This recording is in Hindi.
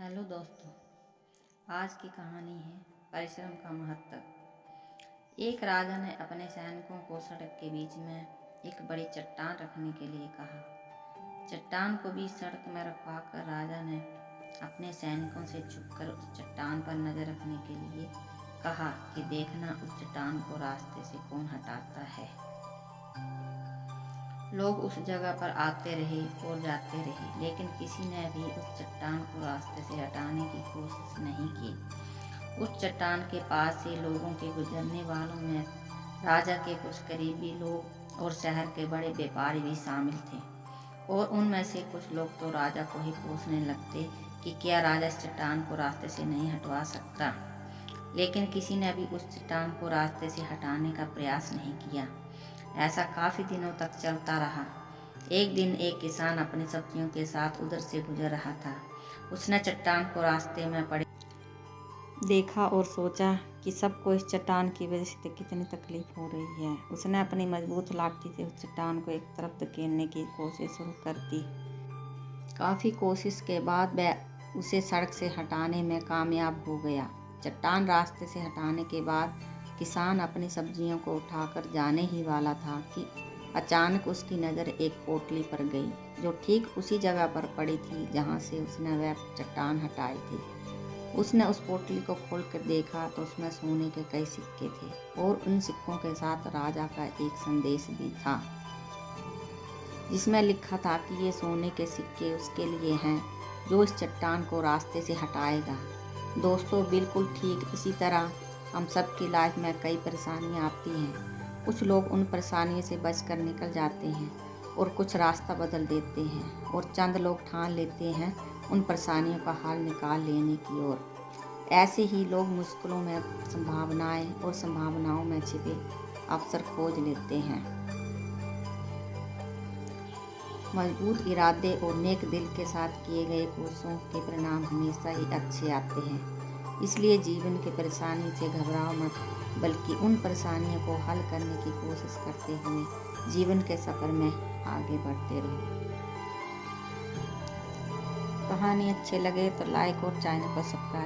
हेलो दोस्तों, आज की कहानी है परिश्रम का महत्व। एक राजा ने अपने सैनिकों को सड़क के बीच में एक बड़ी चट्टान रखने के लिए कहा। चट्टान को बीच सड़क में रखवाकर राजा ने अपने सैनिकों से छुपकर उस चट्टान पर नजर रखने के लिए कहा कि देखना उस चट्टान को रास्ते से कौन हटाता है। लोग उस जगह पर आते रहे और जाते रहे, लेकिन किसी ने भी उस चट्टान को रास्ते से हटाने की कोशिश नहीं की। उस चट्टान के पास से लोगों के गुजरने वालों में राजा के कुछ करीबी लोग और शहर के बड़े व्यापारी भी शामिल थे, और उनमें से कुछ लोग तो राजा को ही पूछने लगते कि क्या राजा इस चट्टान को रास्ते से नहीं हटवा सकता। लेकिन किसी ने भी उस चट्टान को रास्ते से हटाने का प्रयास नहीं किया। ऐसा काफी दिनों तक चलता रहा। एक दिन एक किसान अपनी सब्जियों के साथ उधर से गुजर रहा था। उसने चट्टान को रास्ते में पड़े देखा और सोचा कि सबको इस चट्टान की वजह से कितनी तकलीफ हो रही है। उसने अपनी मजबूत लाठी से उस चट्टान को एक तरफ धकेलने की कोशिश शुरू कर दी। काफी कोशिश के बाद वह उसे सड़क से हटाने में कामयाब हो गया। चट्टान रास्ते से हटाने के बाद किसान अपनी सब्जियों को उठाकर जाने ही वाला था कि अचानक उसकी नज़र एक पोटली पर गई, जो ठीक उसी जगह पर पड़ी थी जहां से उसने वह चट्टान हटाई थी। उसने उस पोटली को खोलकर देखा तो उसमें सोने के कई सिक्के थे, और उन सिक्कों के साथ राजा का एक संदेश भी था, जिसमें लिखा था कि ये सोने के सिक्के उसके लिए हैं जो इस चट्टान को रास्ते से हटाएगा। दोस्तों, बिल्कुल ठीक इसी तरह हम सब की लाइफ में कई परेशानियां आती हैं। कुछ लोग उन परेशानियों से बचकर निकल जाते हैं और कुछ रास्ता बदल देते हैं, और चंद लोग ठान लेते हैं उन परेशानियों का हल निकाल लेने की ओर। ऐसे ही लोग मुश्किलों में संभावनाएं और संभावनाओं में छिपे अवसर खोज लेते हैं। मजबूत इरादे और नेक दिल के साथ किए गए कोशिशों के परिणाम हमेशा ही अच्छे आते हैं। इसलिए जीवन की परेशानी से घबराओ मत, बल्कि उन परेशानियों को हल करने की कोशिश करते हुए जीवन के सफर में आगे बढ़ते रहो। कहानी अच्छे लगे तो लाइक और चैनल को सब्सक्राइब